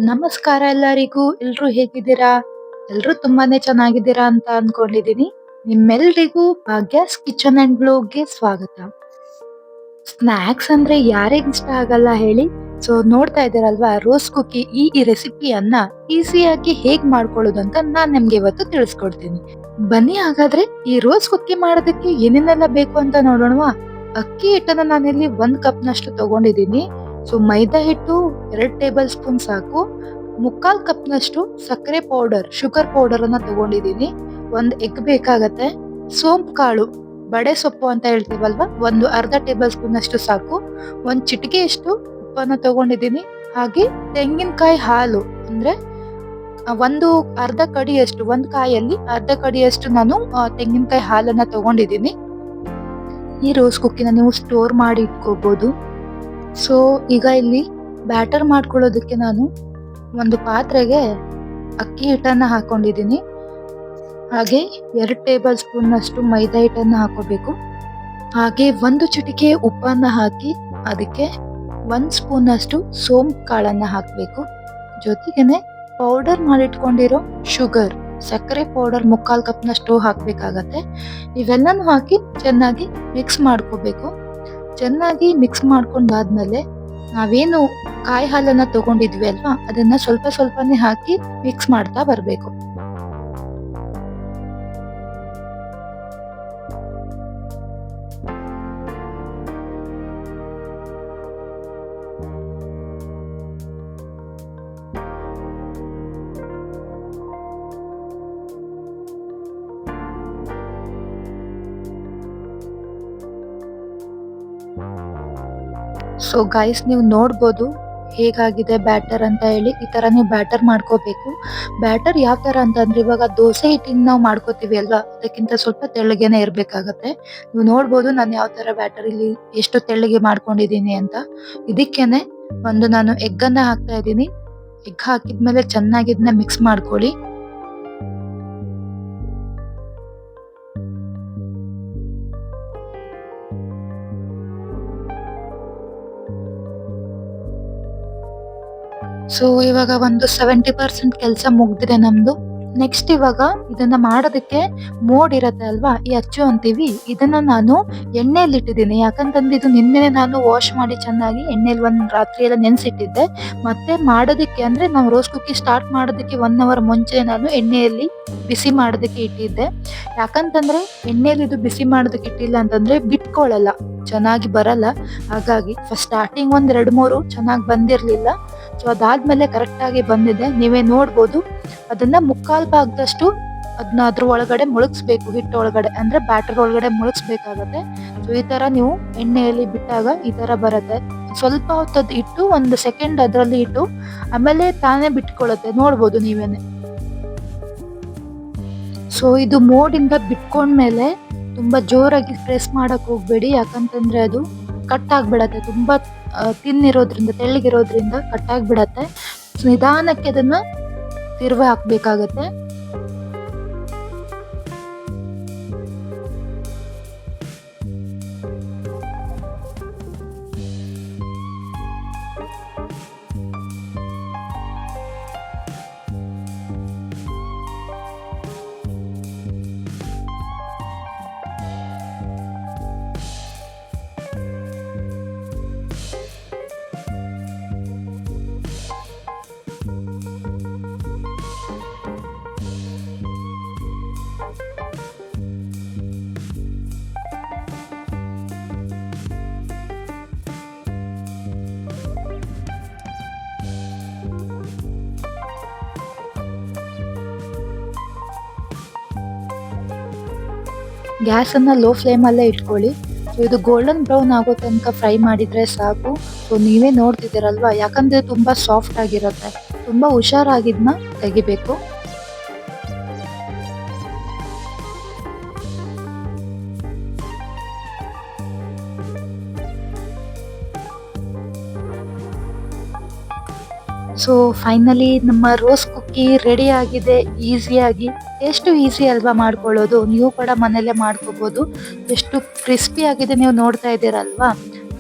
ನಮಸ್ಕಾರ ಎಲ್ಲರಿಗೂ. ಎಲ್ರೂ ಹೇಗಿದ್ದೀರಾ? ಎಲ್ರೂ ತುಂಬಾನೇ ಚೆನ್ನಾಗಿದ್ದೀರಾ ಅಂತ ಅನ್ಕೊಂಡಿದೀನಿ. ನಿಮ್ಮೆಲ್ರಿಗೂ ಭಾಗ್ಯಾಸ್ ಕಿಚನ್ ಅಂಡ್ ಗ್ಲೋಗೆ ಸ್ವಾಗತ. ಸ್ನಾಕ್ಸ್ ಅಂದ್ರೆ ಯಾರಿಗ್ ಇಷ್ಟ ಆಗಲ್ಲ ಹೇಳಿ? ಸೊ ನೋಡ್ತಾ ಇದ್ದೀರಲ್ವಾ, ರೋಸ್ ಕುಕಿ ಈ ರೆಸಿಪಿಯನ್ನ ಈಸಿಯಾಗಿ ಹೇಗ್ ಮಾಡ್ಕೊಳ್ಳೋದು ಅಂತ ನಾನ್ ನಿಮ್ಗೆ ಇವತ್ತು ತಿಳಿಸ್ಕೊಡ್ತೀನಿ. ಬನ್ನಿ ಹಾಗಾದ್ರೆ ಈ ರೋಸ್ ಕುಕ್ಕಿ ಮಾಡೋದಕ್ಕೆ ಏನೇನೆಲ್ಲ ಬೇಕು ಅಂತ ನೋಡೋಣವಾ? ಅಕ್ಕಿ ಹಿಟ್ಟನ್ನ ನಾನಿಲ್ಲಿ 1 ಕಪ್ ನಷ್ಟು ತಗೊಂಡಿದ್ದೀನಿ. ಸೊ ಮೈದಾ ಹಿಟ್ಟು 2 ಟೇಬಲ್ ಸ್ಪೂನ್ ಸಾಕು. 3/4 ಕಪ್ ನಷ್ಟು ಸಕ್ಕರೆ ಪೌಡರ್, ಶುಗರ್ ಪೌಡರ್ ಅನ್ನ ತಗೊಂಡಿದ್ದೀನಿ. 1 ಎಗ್ ಬೇಕಾಗತ್ತೆ. ಸೋಂಪು ಕಾಳು, ಬಡೆ ಸೊಪ್ಪು ಅಂತ ಹೇಳ್ತೀವಲ್ವಾ, ಒಂದು ಅರ್ಧ ಟೇಬಲ್ ಸ್ಪೂನ್ ಅಷ್ಟು ಸಾಕು. 1 ಚಿಟಿಕೆಯಷ್ಟು ಉಪ್ಪನ್ನ ತಗೊಂಡಿದ್ದೀನಿ. ಹಾಗೆ ತೆಂಗಿನಕಾಯಿ ಹಾಲು ಅಂದ್ರೆ ಒಂದು ಅರ್ಧ ಕಡಿಯಷ್ಟು, 1 ಕಾಯಲ್ಲಿ ಅರ್ಧ ಕಡಿಯಷ್ಟು ನಾನು ತೆಂಗಿನಕಾಯಿ ಹಾಲನ್ನ ತಗೊಂಡಿದ್ದೀನಿ. ಈ ರೋಸ್ ಕುಕ್ಕಿನ ನೀವು ಸ್ಟೋರ್ ಮಾಡಿ ಇಟ್ಕೋಬಹುದು. ಸೊ ಈಗ ಇಲ್ಲಿ ಬ್ಯಾಟರ್ ಮಾಡ್ಕೊಳ್ಳೋದಕ್ಕೆ ನಾನು ಒಂದು ಪಾತ್ರೆಗೆ ಅಕ್ಕಿ ಹಿಟ್ಟನ್ನ ಹಾಕೊಂಡಿದ್ದೀನಿ. ಹಾಗೆ 2 ಟೇಬಲ್ ಸ್ಪೂನ್ ಅಷ್ಟು ಮೈದಾ ಹಿಟ್ಟನ್ನ ಹಾಕೋಬೇಕು. ಹಾಗೆ 1 ಚಿಟಿಕೆ ಉಪ್ಪನ್ನ ಹಾಕಿ ಅದಕ್ಕೆ 1 ಸ್ಪೂನ್ ಅಷ್ಟು ಸೋಂಪು ಕಾಳನ್ನ ಹಾಕಬೇಕು. ಜೊತೆಗೇನೆ ಪೌಡರ್ ಮಾಡಿಟ್ಕೊಂಡಿರೋ ಶುಗರ್, ಸಕ್ಕರೆ ಪೌಡರ್ 3/4 ಕಪ್ ನಷ್ಟು ಹಾಕ್ಬೇಕಾಗತ್ತೆ. ಇವೆಲ್ಲನೂ ಹಾಕಿ ಚೆನ್ನಾಗಿ ಮಿಕ್ಸ್ ಮಾಡ್ಕೋಬೇಕು. ಚೆನ್ನಾಗಿ ಮಿಕ್ಸ್ ಮಾಡ್ಕೊಂಡಾದ್ಮೇಲೆ ನಾವೇನು ಕಾಯಿ ಹಾಲನ್ನ ತಗೊಂಡಿದ್ವಿ ಅಲ್ವಾ, ಅದನ್ನ ಸ್ವಲ್ಪ ಸ್ವಲ್ಪನೇ ಹಾಕಿ ಮಿಕ್ಸ್ ಮಾಡ್ತಾ ಬರ್ಬೇಕು. ಸೊ ಗೈಸ್, ನೀವು ನೋಡ್ಬೋದು ಹೇಗಾಗಿದೆ ಬ್ಯಾಟರ್ ಅಂತ ಹೇಳಿ. ಈ ತರ ನೀವು ಬ್ಯಾಟರ್ ಮಾಡ್ಕೋಬೇಕು. ಬ್ಯಾಟರ್ ಯಾವ ತರ ಅಂತಂದ್ರೆ, ಇವಾಗ ದೋಸೆ ಹಿಟ್ಟಿನ ನಾವು ಮಾಡ್ಕೋತೀವಿ ಅಲ್ವಾ, ಅದಕ್ಕಿಂತ ಸ್ವಲ್ಪ ತೆಳ್ಳಗೆನೆ ಇರ್ಬೇಕಾಗತ್ತೆ. ನೀವು ನೋಡ್ಬೋದು ನಾನು ಯಾವ ತರ ಬ್ಯಾಟರ್ ಇಲ್ಲಿ ಎಷ್ಟು ತೆಳ್ಳಗೆ ಮಾಡ್ಕೊಂಡಿದೀನಿ ಅಂತ. ಇದಕ್ಕೇನೆ ನಾನು ಎಗ್ ಅನ್ನ ಹಾಕ್ತಾ ಇದ್ದೀನಿ. ಎಗ್ ಹಾಕಿದ್ಮೇಲೆ ಚೆನ್ನಾಗಿ ಇದನ್ನ ಮಿಕ್ಸ್ ಮಾಡ್ಕೊಳ್ಳಿ. ಸೊ ಇವಾಗ ಒಂದು 70% ಕೆಲಸ ಮುಗ್ದಿದೆ ನಮ್ದು. ನೆಕ್ಸ್ಟ್ ಇವಾಗ ಇದನ್ನ ಮಾಡೋದಕ್ಕೆ ಮೋಡ್ ಇರತ್ತೆ ಅಲ್ವಾ, ಈ ಅಚ್ಚು ಅಂತೀವಿ, ಇದನ್ನ ನಾನು ಎಣ್ಣೆಯಲ್ಲಿ ಇಟ್ಟಿದ್ದೀನಿ. ಯಾಕಂತಂದ್ರೆ ಇದು ನಿನ್ನೆ ನಾನು ವಾಶ್ ಮಾಡಿ ಚೆನ್ನಾಗಿ ಎಣ್ಣೆಲಿ ರಾತ್ರಿ ಎಲ್ಲ ನೆನ್ಸಿಟ್ಟಿದ್ದೆ. ಮತ್ತೆ ಮಾಡೋದಕ್ಕೆ ಅಂದ್ರೆ ನಾವು ರೋಸ್ ಕುಕ್ಕಿ ಸ್ಟಾರ್ಟ್ ಮಾಡೋದಕ್ಕೆ 1 ಅವರ್ ಮುಂಚೆ ನಾನು ಎಣ್ಣೆಯಲ್ಲಿ ಬಿಸಿ ಮಾಡೋದಕ್ಕೆ ಇಟ್ಟಿದ್ದೆ. ಯಾಕಂತಂದ್ರೆ ಎಣ್ಣೆಲಿ ಇದು ಬಿಸಿ ಮಾಡೋದಕ್ಕೆ ಇಟ್ಟಿಲ್ಲ ಅಂತಂದ್ರೆ ಬಿಟ್ಕೊಳ್ಳಲ್ಲ, ಚೆನ್ನಾಗಿ ಬರಲ್ಲ. ಹಾಗಾಗಿ ಫಸ್ಟ್ ಸ್ಟಾರ್ಟಿಂಗ್ 2-3 ಚೆನ್ನಾಗಿ ಬಂದಿರ್ಲಿಲ್ಲ. ಸೊ ಅದಾದ್ಮೇಲೆ ಕರೆಕ್ಟ್ ಆಗಿ ಬಂದಿದೆ, ನೀವೇ ನೋಡ್ಬೋದು. ಅದನ್ನ 3/4 ಭಾಗದಷ್ಟು ಅದನ್ನ ಅದ್ರ ಒಳಗಡೆ ಮುಳುಗಿಸ್ಬೇಕು. ಹಿಟ್ಟು ಒಳಗಡೆ ಅಂದ್ರೆ ಬ್ಯಾಟರ್ ಒಳಗಡೆ ಮುಳುಗಿಸ್ಬೇಕಾಗತ್ತೆ. ಸೊ ಈ ತರ ನೀವು ಎಣ್ಣೆಯಲ್ಲಿ ಬಿಟ್ಟಾಗ ಈ ತರ ಬರುತ್ತೆ. ಸ್ವಲ್ಪ ಹೊತ್ತದ್ ಇಟ್ಟು 1 ಸೆಕೆಂಡ್ ಅದರಲ್ಲಿ ಇಟ್ಟು ಆಮೇಲೆ ತಾನೇ ಬಿಟ್ಕೊಳ್ಳುತ್ತೆ, ನೋಡ್ಬೋದು ನೀವೇನೆ. ಸೊ ಇದು ಮೋಡಿಂದ ಬಿಟ್ಕೊಂಡ್ಮೇಲೆ ತುಂಬಾ ಜೋರಾಗಿ ಪ್ರೆಸ್ ಮಾಡಕ್ ಹೋಗ್ಬೇಡಿ. ಯಾಕಂತಂದ್ರೆ ಅದು ಕಟ್ ಆಗ್ಬಿಡತ್ತೆ. ತುಂಬಾ ತಿನ್ನಿರೋದ್ರಿಂದ, ತೆಳ್ಳಗಿರೋದ್ರಿಂದ ಕಟ್ ಆಗ್ಬಿಡತ್ತೆ. ನಿಧಾನಕ್ಕೆ ಅದನ್ನ ತಿರುವಿ ಹಾಕ್ಬೇಕಾಗತ್ತೆ. ಗ್ಯಾಸ್ ಅನ್ನ ಲೋ ಫ್ಲೇಮ್ ಅಲ್ಲೇ ಇಟ್ಕೊಳ್ಳಿ. ಸೊ ಇದು ಗೋಲ್ಡನ್ ಬ್ರೌನ್ ಆಗೋ ತನಕ ಫ್ರೈ ಮಾಡಿದ್ರೆ ಸಾಕು. ಸೊ ನೀವೇ ನೋಡ್ತಿದ್ದೀರಲ್ವಾ, ಯಾಕಂದ್ರೆ ತುಂಬಾ ಸಾಫ್ಟ್ ಆಗಿರುತ್ತೆ. ತುಂಬಾ ಹುಷಾರಾಗಿದ್ನ ತೆಗಿಬೇಕು. ಸೊ ಫೈನಲಿ ನಮ್ಮ ರೋಸ್ ಕುಕ್ಕಿ ರೆಡಿ ಆಗಿದೆ. ಈಸಿಯಾಗಿ, ಎಷ್ಟು ಈಸಿ ಅಲ್ವಾ ಮಾಡ್ಕೊಳ್ಳೋದು. ನೀವು ಕೂಡ ಮನೇಲೆ ಮಾಡ್ಕೋಬಹುದು. ಎಷ್ಟು ಕ್ರಿಸ್ಪಿ ಆಗಿದೆ ನೀವು ನೋಡ್ತಾ ಇದ್ದೀರಲ್ವಾ.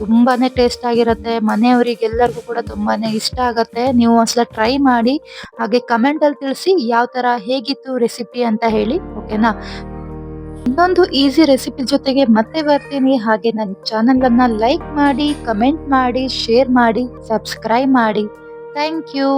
ತುಂಬಾನೇ ಟೇಸ್ಟ್ ಆಗಿರುತ್ತೆ. ಮನೆಯವರಿಗೆಲ್ಲರಿಗೂ ಕೂಡ ತುಂಬಾನೇ ಇಷ್ಟ ಆಗತ್ತೆ. ನೀವು ಒಂದ್ಸಲ ಟ್ರೈ ಮಾಡಿ. ಹಾಗೆ ಕಮೆಂಟ್ ಅಲ್ಲಿ ತಿಳಿಸಿ ಯಾವ ತರ ಹೇಗಿತ್ತು ರೆಸಿಪಿ ಅಂತ ಹೇಳಿ. ಓಕೆನಾ? ಇನ್ನೊಂದು ಈಸಿ ರೆಸಿಪಿ ಜೊತೆಗೆ ಮತ್ತೆ ಬರ್ತೀನಿ. ಹಾಗೆ ನನ್ನ ಚಾನಲ್ ಅನ್ನ ಲೈಕ್ ಮಾಡಿ, ಕಮೆಂಟ್ ಮಾಡಿ, ಶೇರ್ ಮಾಡಿ, ಸಬ್ಸ್ಕ್ರೈಬ್ ಮಾಡಿ. Thank you.